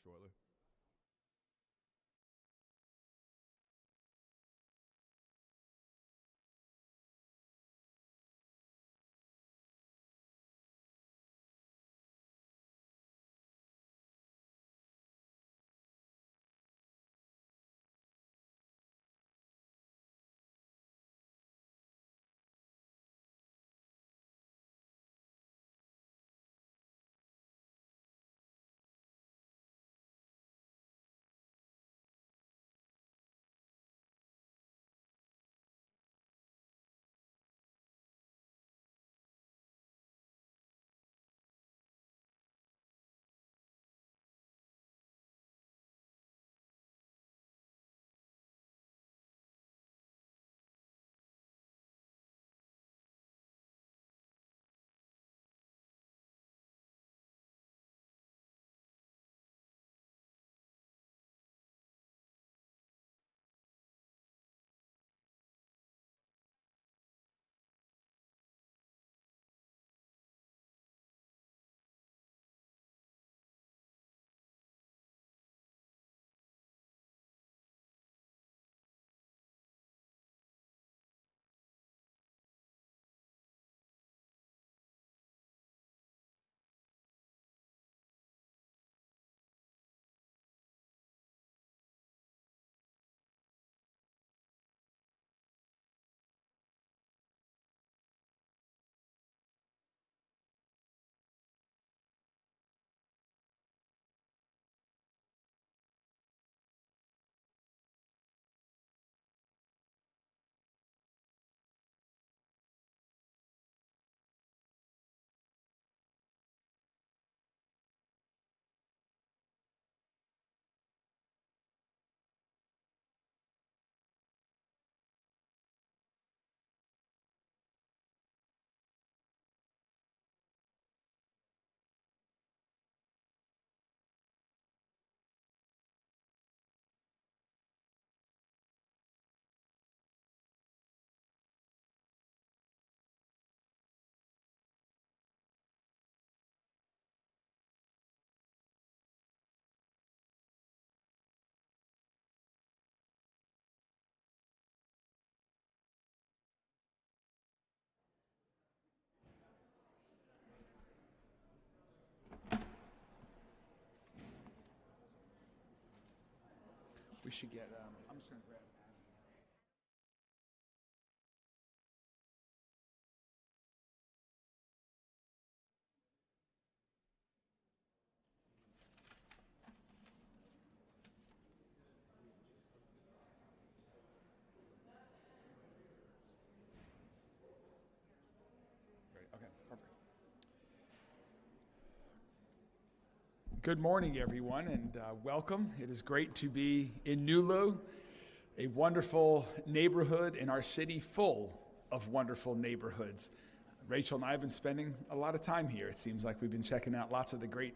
shortly. We should get, I'm just going to grab. Great. Okay, perfect. Good morning, everyone, and welcome. It is great to be in Nulu, a wonderful neighborhood in our city full of wonderful neighborhoods. Rachel and I have been spending a lot of time here. It seems like we've been checking out lots of the great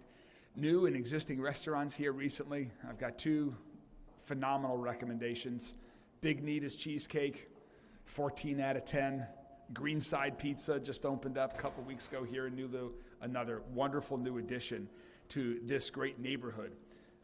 new and existing restaurants here recently. I've got two phenomenal recommendations. Big Nita's Cheesecake, 14 out of 10. Greenside Pizza just opened up a couple weeks ago here in Nulu, another wonderful new addition to this great neighborhood.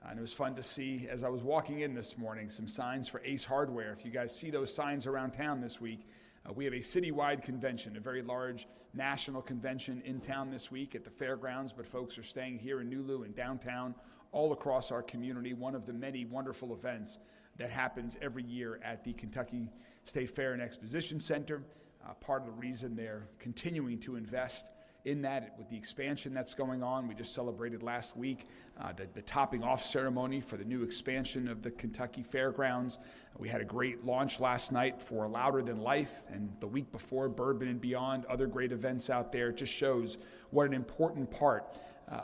And it was fun to see, as I was walking in this morning, some signs for Ace Hardware. If you guys see those signs around town this week, we have a citywide convention, a very large national convention in town this week at the fairgrounds, but folks are staying here in Nulu and downtown, all across our community, one of the many wonderful events that happens every year at the Kentucky State Fair and Exposition Center. Part of the reason they're continuing to invest in that with the expansion that's going on. We just celebrated last week the topping off ceremony for the new expansion of the Kentucky Fairgrounds. We had a great launch last night for Louder Than Life, and the week before Bourbon and Beyond, other great events out there. It just shows what an important part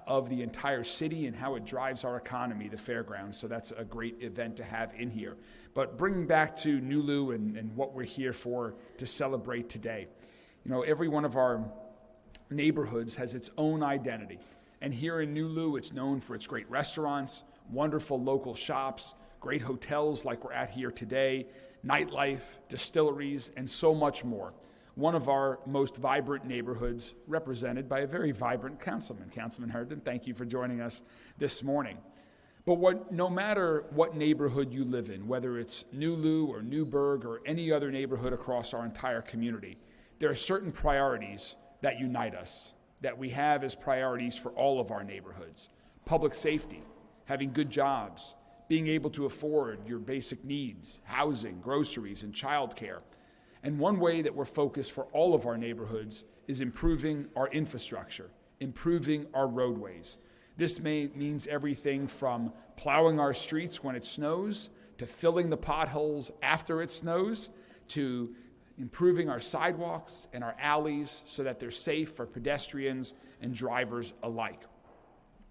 of the entire city and how it drives our economy, the fairgrounds. So that's a great event to have in here. But bringing back to Nulu and what we're here for to celebrate today. You know, every one of our neighborhoods has its own identity. And here in Nulu, it's known for its great restaurants, wonderful local shops, great hotels like we're at here today, nightlife, distilleries, and so much more. One of our most vibrant neighborhoods, represented by a very vibrant councilman. Councilman Herndon, thank you for joining us this morning. But no matter what neighborhood you live in, whether it's Nulu or Newburgh or any other neighborhood across our entire community, there are certain priorities that unite us, that we have as priorities for all of our neighborhoods. Public safety, having good jobs, being able to afford your basic needs, housing, groceries, and childcare. And one way that we're focused for all of our neighborhoods is improving our infrastructure, improving our roadways. This means everything from plowing our streets when it snows, to filling the potholes after it snows, to improving our sidewalks and our alleys so that they're safe for pedestrians and drivers alike.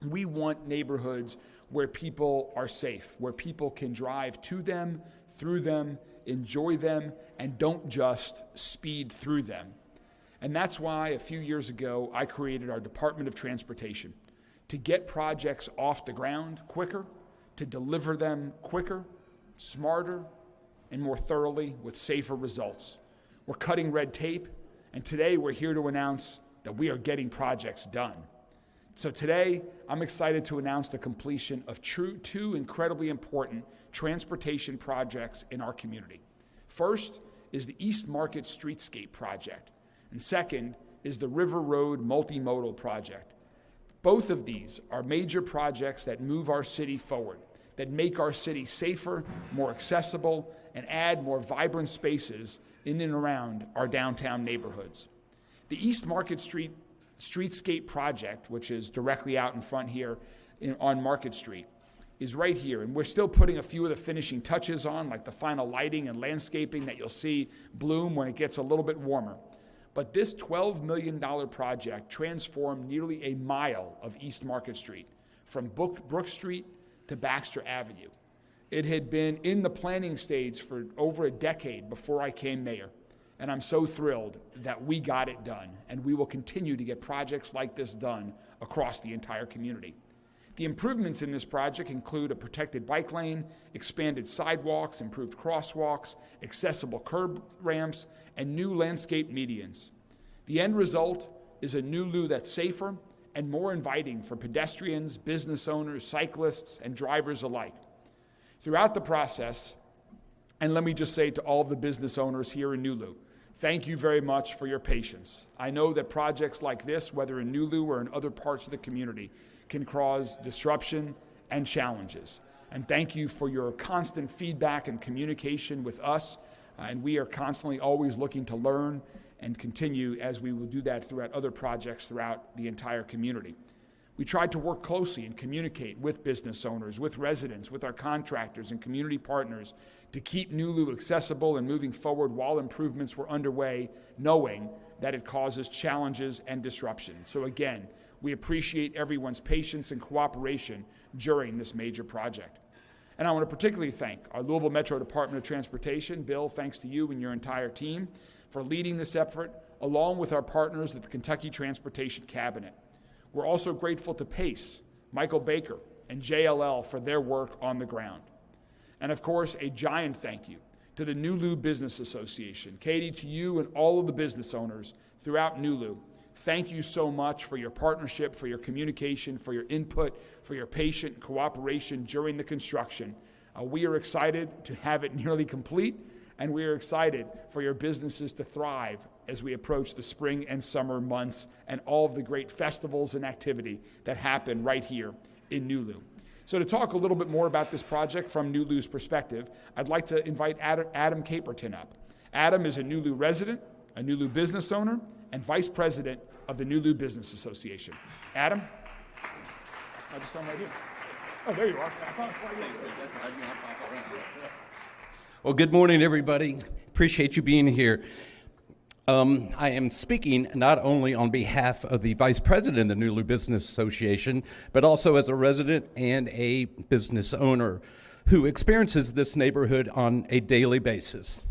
We want neighborhoods where people are safe, where people can drive to them, through them, enjoy them, and don't just speed through them. And that's why a few years ago I created our Department of Transportation, to get projects off the ground quicker, to deliver them quicker, smarter, and more thoroughly with safer results. We're cutting red tape, and today we're here to announce that we are getting projects done. So today, I'm excited to announce the completion of two incredibly important transportation projects in our community. First is the East Market Streetscape Project, and second is the River Road Multimodal Project. Both of these are major projects that move our city forward, that make our city safer, more accessible, and add more vibrant spaces in and around our downtown neighborhoods. The East Market Streetscape Project, which is directly out in front here on Market Street, is right here, and we're still putting a few of the finishing touches on, like the final lighting and landscaping that you'll see bloom when it gets a little bit warmer. But this $12 million project transformed nearly a mile of East Market Street, from Brook Street to Baxter Avenue. It had been in the planning stage for over a decade before I came mayor, and I'm so thrilled that we got it done, and we will continue to get projects like this done across the entire community. The improvements in this project include a protected bike lane, expanded sidewalks, improved crosswalks, accessible curb ramps, and new landscape medians. The end result is a Nulu that's safer and more inviting for pedestrians, business owners, cyclists, and drivers alike. Throughout the process, and let me just say to all of the business owners here in Nulu, thank you very much for your patience. I know that projects like this, whether in Nulu or in other parts of the community, can cause disruption and challenges. And thank you for your constant feedback and communication with us. And we are constantly always looking to learn and continue, as we will do that throughout other projects throughout the entire community. We tried to work closely and communicate with business owners, with residents, with our contractors and community partners to keep Nulu accessible and moving forward while improvements were underway, knowing that it causes challenges and disruption. So again, we appreciate everyone's patience and cooperation during this major project. And I want to particularly thank our Louisville Metro Department of Transportation. Bill, thanks to you and your entire team for leading this effort, along with our partners at the Kentucky Transportation Cabinet. We're also grateful to PACE, Michael Baker, and JLL for their work on the ground. And of course, a giant thank you to the Nulu Business Association. Katie, to you and all of the business owners throughout Nulu, thank you so much for your partnership, for your communication, for your input, for your patient cooperation during the construction. We are excited to have it nearly complete, and we are excited for your businesses to thrive as we approach the spring and summer months and all of the great festivals and activity that happen right here in Nulu. So to talk a little bit more about this project from Nulu's perspective, I'd like to invite Adam Caperton up. Adam is a Nulu resident, a Nulu business owner, and vice president of the Nulu Business Association. Adam? I just saw him right here. Oh, there you are. Well, good morning, everybody. Appreciate you being here. I am speaking not only on behalf of the Vice President of the Nulu Business Association, but also as a resident and a business owner who experiences this neighborhood on a daily basis.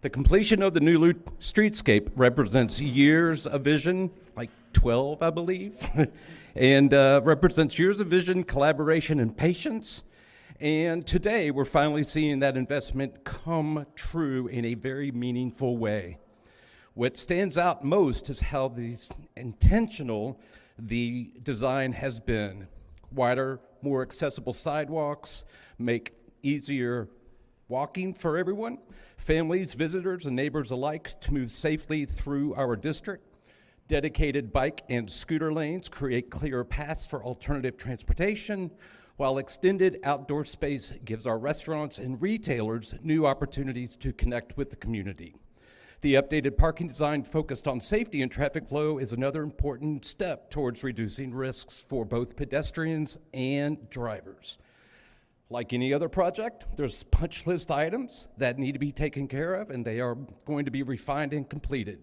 The completion of the Nulu streetscape represents years of vision, like 12, I believe, and represents years of vision, collaboration, and patience. And today, we're finally seeing that investment come true in a very meaningful way. What stands out most is how intentional the design has been. wider, more accessible sidewalks, make easier walking for everyone, families, visitors, and neighbors alike to move safely through our district. Dedicated bike and scooter lanes create clearer paths for alternative transportation, while extended outdoor space gives our restaurants and retailers new opportunities to connect with the community. The updated parking design focused on safety and traffic flow is another important step towards reducing risks for both pedestrians and drivers. Like any other project, there's punch list items that need to be taken care of, and they are going to be refined and completed.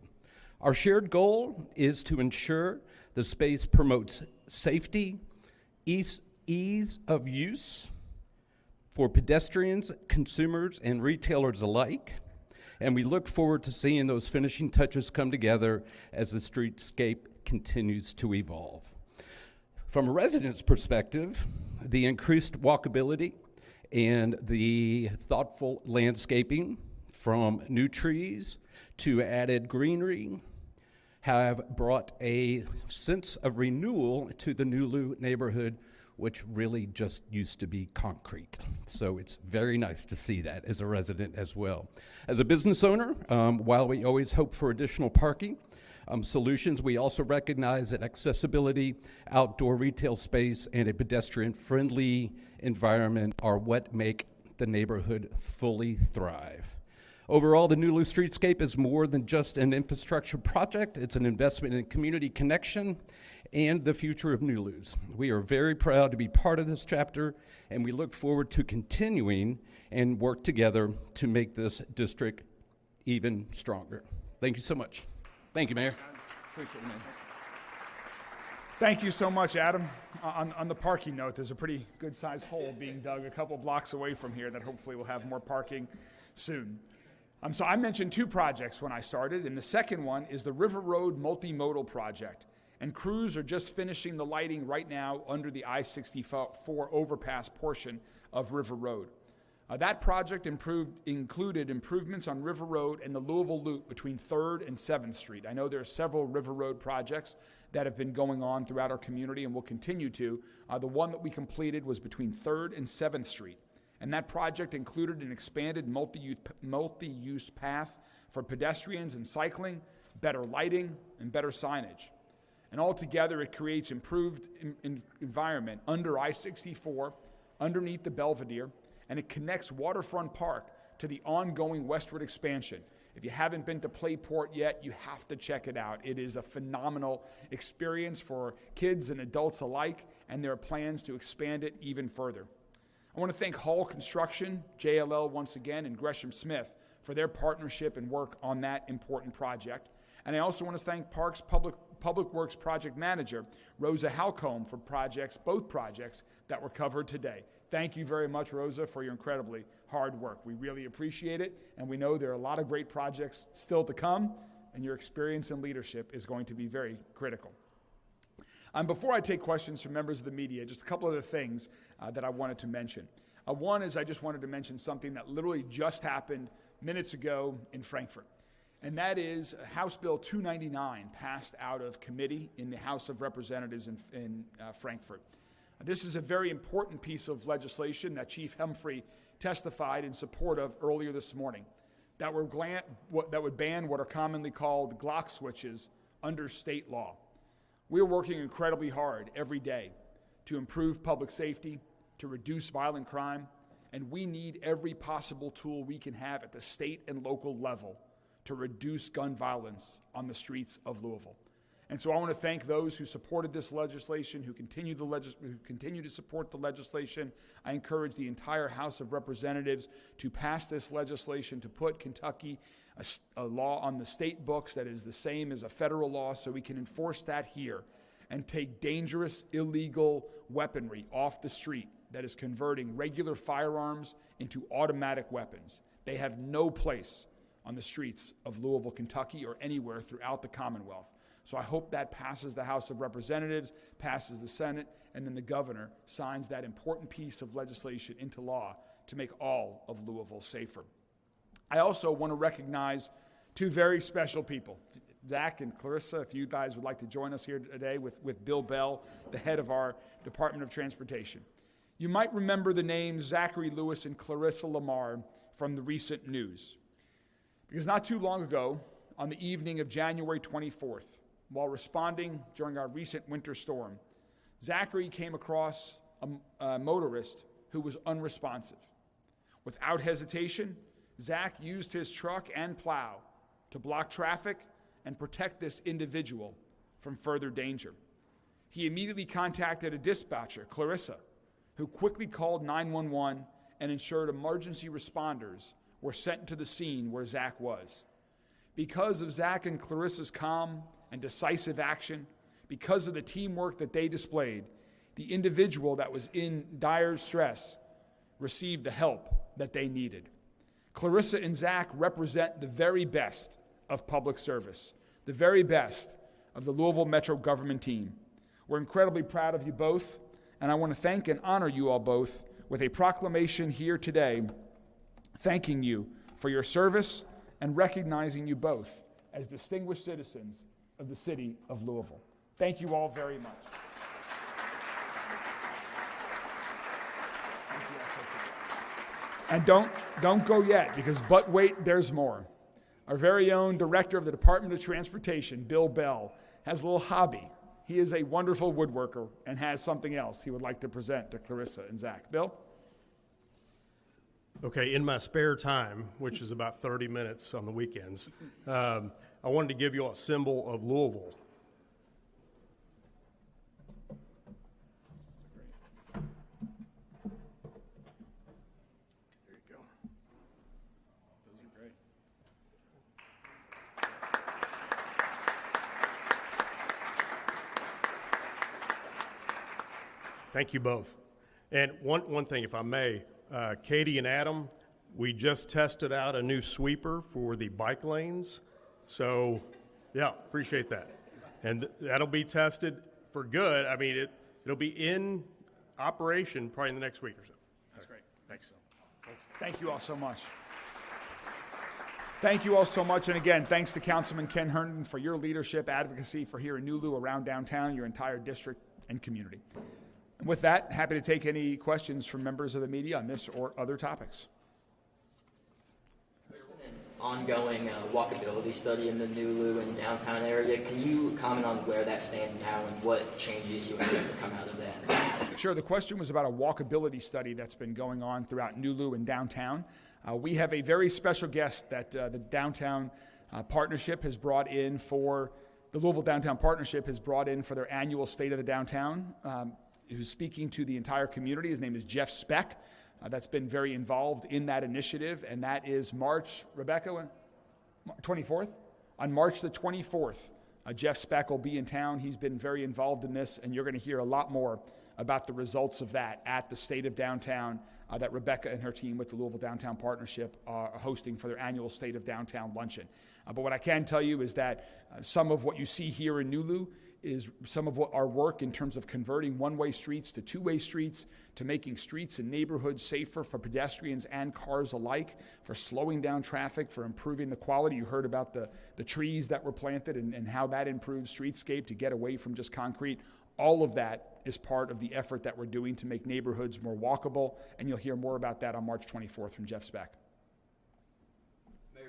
Our shared goal is to ensure the space promotes safety, ease of use for pedestrians, consumers, and retailers alike. And we look forward to seeing those finishing touches come together as the streetscape continues to evolve. From a resident's perspective, the increased walkability and the thoughtful landscaping, from new trees to added greenery, have brought a sense of renewal to the Nulu neighborhood, which really just used to be concrete. So it's very nice to see that as a resident as well. As a business owner, while we always hope for additional parking solutions, we also recognize that accessibility, outdoor retail space, and a pedestrian-friendly environment are what make the neighborhood fully thrive. Overall, the Nulu streetscape is more than just an infrastructure project. It's an investment in community connection and the future of Nulu's. We are very proud to be part of this chapter, and we look forward to continuing and work together to make this district even stronger. Thank you so much. Thank you, Mayor. Appreciate it, man. Thank you so much, Adam. On the parking note, there's a pretty good-sized hole being dug a couple blocks away from here that hopefully will have more parking soon. So I mentioned two projects when I started, and the second one is the River Road Multimodal Project. And crews are just finishing the lighting right now under the I-64 overpass portion of River Road. That project included improvements on River Road and the Louisville Loop between 3rd and 7th Street. I know there are several River Road projects that have been going on throughout our community and will continue to. The one that we completed was between 3rd and 7th Street. And that project included an expanded multi-use path for pedestrians and cycling, better lighting, and better signage. And altogether, it creates improved environment under I-64, underneath the Belvedere, and it connects Waterfront Park to the ongoing westward expansion. If you haven't been to Playport yet, you have to check it out. It is a phenomenal experience for kids and adults alike, and there are plans to expand it even further. I want to thank Hall Construction, JLL once again, and Gresham Smith for their partnership and work on that important project. And I also want to thank Parks Public Works Project Manager, Rosa Halcombe, for both projects that were covered today. Thank you very much, Rosa, for your incredibly hard work. We really appreciate it, and we know there are a lot of great projects still to come, and your experience and leadership is going to be very critical. Before I take questions from members of the media, just a couple other things that I wanted to mention. One is I just wanted to mention something that literally just happened minutes ago in Frankfurt. And that is House Bill 299 passed out of committee in the House of Representatives in Frankfurt. This is a very important piece of legislation that Chief Humphrey testified in support of earlier this morning that would ban what are commonly called Glock switches under state law. We're working incredibly hard every day to improve public safety, to reduce violent crime, and we need every possible tool we can have at the state and local level to reduce gun violence on the streets of Louisville. And so I want to thank those who supported this legislation, who continue to support the legislation. I encourage the entire House of Representatives to pass this legislation to put Kentucky a law on the state books that is the same as a federal law, so we can enforce that here and take dangerous, illegal weaponry off the street that is converting regular firearms into automatic weapons. They have no place on the streets of Louisville, Kentucky, or anywhere throughout the Commonwealth. So I hope that passes the House of Representatives, passes the Senate, and then the governor signs that important piece of legislation into law to make all of Louisville safer. I also want to recognize two very special people. Zach and Clarissa, if you guys would like to join us here today with Bill Bell, the head of our Department of Transportation. You might remember the names Zachary Lewis and Clarissa Lamar from the recent news. Because not too long ago, on the evening of January 24th, while responding during our recent winter storm, Zachary came across a motorist who was unresponsive. Without hesitation, Zach used his truck and plow to block traffic and protect this individual from further danger. He immediately contacted a dispatcher, Clarissa, who quickly called 911 and ensured emergency responders were sent to the scene where Zach was. Because of Zach and Clarissa's calm and decisive action, because of the teamwork that they displayed, the individual that was in dire stress received the help that they needed. Clarissa and Zach represent the very best of public service, the very best of the Louisville Metro government team. We're incredibly proud of you both, and I want to thank and honor you all both with a proclamation here today, thanking you for your service and recognizing you both as distinguished citizens of the city of Louisville. Thank you all very much. And don't go yet, because but wait, there's more. Our very own director of the Department of Transportation, Bill Bell, has a little hobby. He is a wonderful woodworker and has something else he would like to present to Clarissa and Zach. Bill? Okay, in my spare time, which is about 30 minutes on the weekends, I wanted to give you a symbol of Louisville. There you go. Those are great. Thank you both. And one thing, if I may, Katie and Adam, we just tested out a new sweeper for the bike lanes. So, yeah, appreciate that. And that'll be tested for good. I mean, it'll be in operation probably in the next week or so. That's great. Thanks. Thank you all so much. Thank you all so much. And again, thanks to Councilman Ken Herndon for your leadership, advocacy for here in Nulu, around downtown, your entire district and community. And with that, happy to take any questions from members of the media on this or other topics. There's been an ongoing walkability study in the Nulu and downtown area. Can you comment on where that stands now and what changes you expect to come out of that? Sure. The question was about a walkability study that's been going on throughout Nulu and downtown. We have a very special guest that the Downtown Partnership has brought in for, the Louisville Downtown Partnership has brought in for their annual State of the Downtown. Who's speaking to the entire community. His name is Jeff Speck. That's been very involved in that initiative, and that is March, Rebecca, 24th? On March the 24th, Jeff Speck will be in town. He's been very involved in this, and you're going to hear a lot more about the results of that at the State of Downtown that Rebecca and her team with the Louisville Downtown Partnership are hosting for their annual State of Downtown luncheon. But what I can tell you is that some of what you see here in Nulu is some of what our work in terms of converting one-way streets to two-way streets, to making streets and neighborhoods safer for pedestrians and cars alike, for slowing down traffic, for improving the quality. You heard about the trees that were planted and how that improves streetscape to get away from just concrete. All of that is part of the effort that we're doing to make neighborhoods more walkable, and you'll hear more about that on March 24th from Jeff Speck.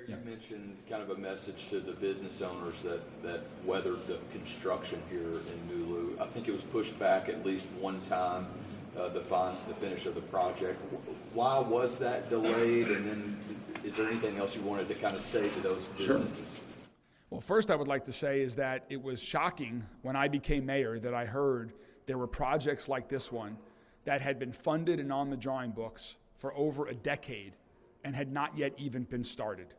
You mentioned kind of a message to the business owners that weathered the construction here in Nulu. I think it was pushed back at least one time, the finish of the project. Why was that delayed? And then is there anything else you wanted to kind of say to those businesses? Sure. Well, first I would like to say is that it was shocking when I became mayor that I heard there were projects like this one that had been funded and on the drawing books for over a decade and had not yet even been started.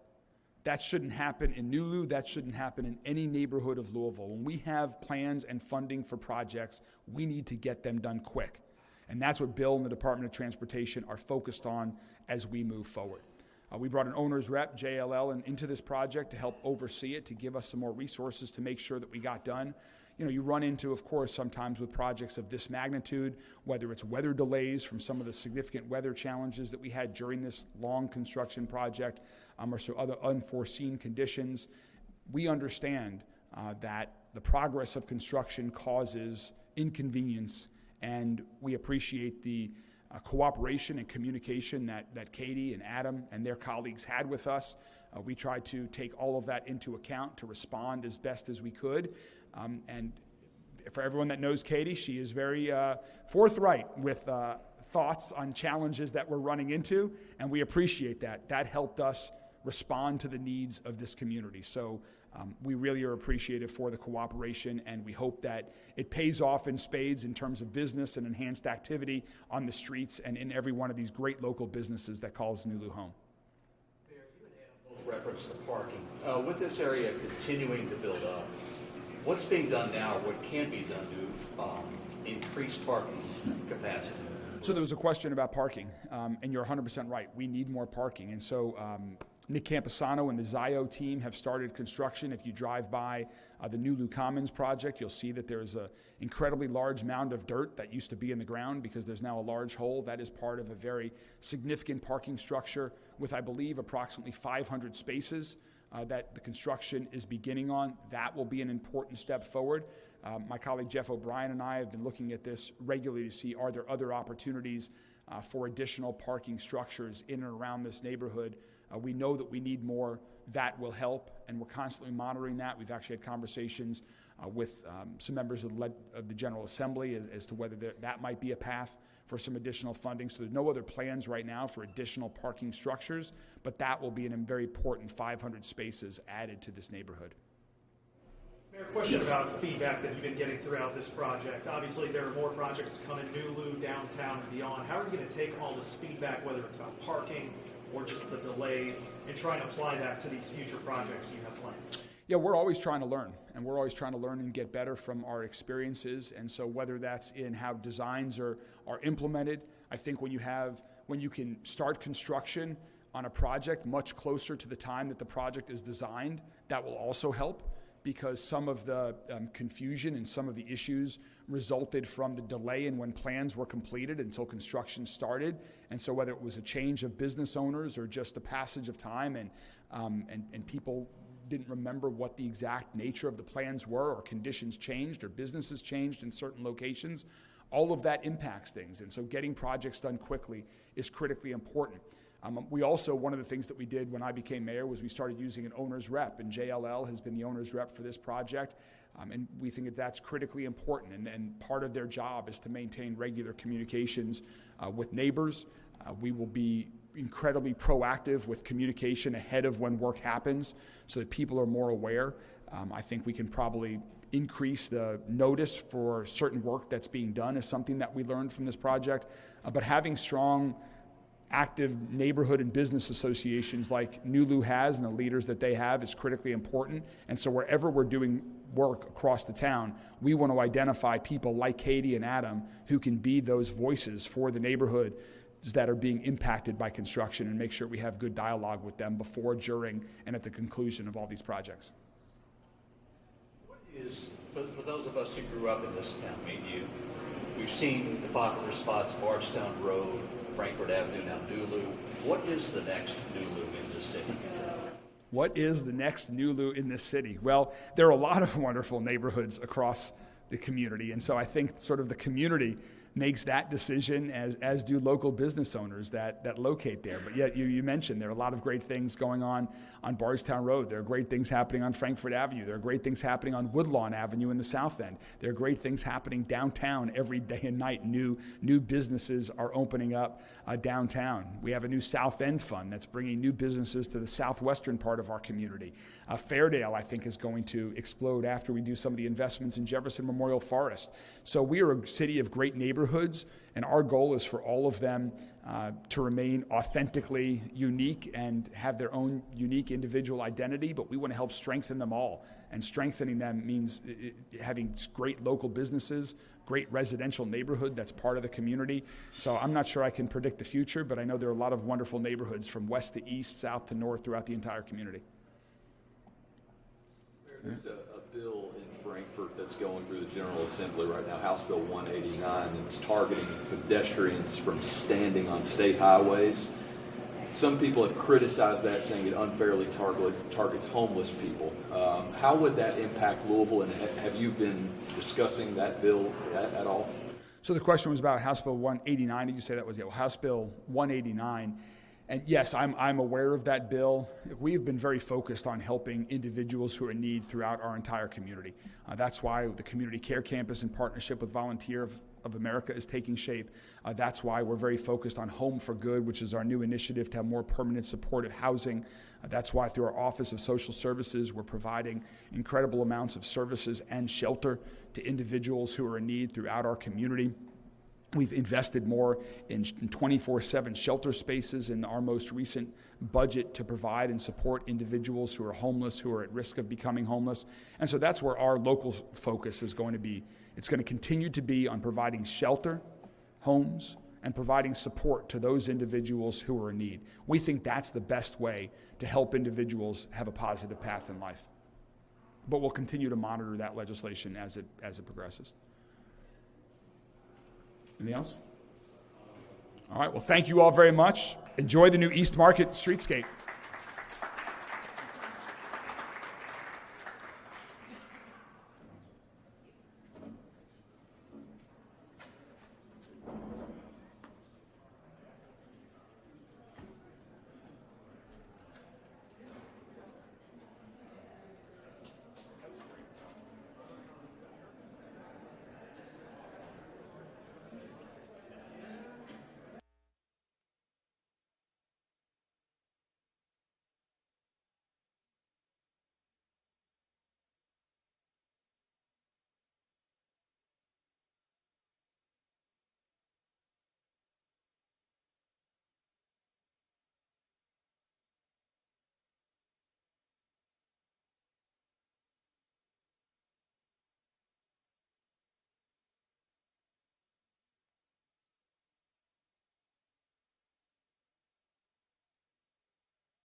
That shouldn't happen in Nulu. That shouldn't happen in any neighborhood of Louisville. When we have plans and funding for projects, we need to get them done quick. And that's what Bill and the Department of Transportation are focused on as we move forward. We brought an owner's rep, JLL, into this project to help oversee it, to give us some more resources to make sure that we got done. You know, you run into, of course, sometimes with projects of this magnitude, whether it's weather delays from some of the significant weather challenges that we had during this long construction project, or so other unforeseen conditions. we understand that the progress of construction causes inconvenience, and we appreciate the cooperation and communication that Katie and Adam and their colleagues had with us. We tried to take all of that into account to respond as best as we could. And for everyone that knows Katie, she is very forthright with thoughts on challenges that we're running into, and we appreciate that. That helped us respond to the needs of this community. So we really are appreciative for the cooperation, and we hope that it pays off in spades in terms of business and enhanced activity on the streets and in every one of these great local businesses that calls Nulu home. Mayor, you and Adam both referenced the parking. With this area continuing to build up, what's being done now, what can be done to increase parking capacity? So there was a question about parking, and you're 100% right. We need more parking. And so Nick Camposano and the Zio team have started construction. If you drive by the Nulu Commons project, you'll see that there's an incredibly large mound of dirt that used to be in the ground because there's now a large hole. That is part of a very significant parking structure with, I believe, approximately 500 spaces that the construction is beginning on. That will be an important step forward. My colleague Jeff O'Brien and I have been looking at this regularly to see are there other opportunities for additional parking structures in and around this neighborhood. We know that we need more. That will help, and we're constantly monitoring that. We've actually had conversations with some members of the General Assembly as to whether that might be a path for some additional funding. So there's no other plans right now for additional parking structures, but that will be a very important 500 spaces added to this neighborhood. Mayor, question about feedback that you've been getting throughout this project. Obviously, there are more projects to come in Nulu, downtown, and beyond. How are you going to take all this feedback, whether it's about parking or just the delays, and try and apply that to these future projects you have planned? Yeah, we're always trying to learn, and we're always trying to learn and get better from our experiences. And so whether that's in how designs are implemented, I think when you can start construction on a project much closer to the time that the project is designed, that will also help, because some of the confusion and some of the issues resulted from the delay in when plans were completed until construction started. And so whether it was a change of business owners or just the passage of time and people didn't remember what the exact nature of the plans were, or conditions changed, or businesses changed in certain locations, all of that impacts things. And so getting projects done quickly is critically important. We also, one of the things that we did when I became mayor was we started using an owner's rep, and JLL has been the owner's rep for this project, and we think that that's critically important, and part of their job is to maintain regular communications with neighbors. We will be incredibly proactive with communication ahead of when work happens so that people are more aware. I think we can probably increase the notice for certain work that's being done is something that we learned from this project, but having strong active neighborhood and business associations like Nulu has and the leaders that they have is critically important. And so wherever we're doing work across the town, we want to identify people like Katie and Adam who can be those voices for the neighborhood that are being impacted by construction, and make sure we have good dialogue with them before, during, and at the conclusion of all these projects. What is, for those of us who grew up in this town, we've seen the popular spots, Bardstown Road, Frankfurt Avenue, now Nulu. What is the next Nulu in the city? What is the next Nulu in this city? Well, there are a lot of wonderful neighborhoods across the community, and so I think sort of the community makes that decision, as do local business owners that locate there. But yet you mentioned there are a lot of great things going on Bardstown Road. There are great things happening on Frankfurt Avenue. There are great things happening on Woodlawn Avenue in the South End. There are great things happening downtown every day and night. New businesses are opening up downtown. We have a new South End fund that's bringing new businesses to the southwestern part of our community. Fairdale, I think, is going to explode after we do some of the investments in Jefferson Memorial Forest. So we are a city of great neighborhoods, and our goal is for all of them to remain authentically unique and have their own unique individual identity, but we want to help strengthen them all. And strengthening them means having great local businesses, great residential neighborhood that's part of the community. So I'm not sure I can predict the future, but I know there are a lot of wonderful neighborhoods from west to east, south to north throughout the entire community. There's a bill in Frankfurt that's going through the General Assembly right now, House Bill 189, and it's targeting pedestrians from standing on state highways. some people have criticized that, saying it unfairly targets homeless people. How would that impact Louisville, and have you been discussing that bill at all? So the question was about House Bill 189. Did you say that was it? Well, House Bill 189. And yes, I'm aware of that bill. We've been very focused on helping individuals who are in need throughout our entire community. That's why the Community Care Campus, in partnership with Volunteer of America, is taking shape. That's why we're very focused on Home for Good, which is our new initiative to have more permanent supportive housing. That's why through our Office of Social Services, we're providing incredible amounts of services and shelter to individuals who are in need throughout our community. We've invested more in 24/7 shelter spaces in our most recent budget to provide and support individuals who are homeless, who are at risk of becoming homeless. And so that's where our local focus is going to be. It's going to continue to be on providing shelter, homes, and providing support to those individuals who are in need. We think that's the best way to help individuals have a positive path in life. But we'll continue to monitor that legislation as it progresses. Anything else? All right, well, thank you all very much. Enjoy the new East Market streetscape.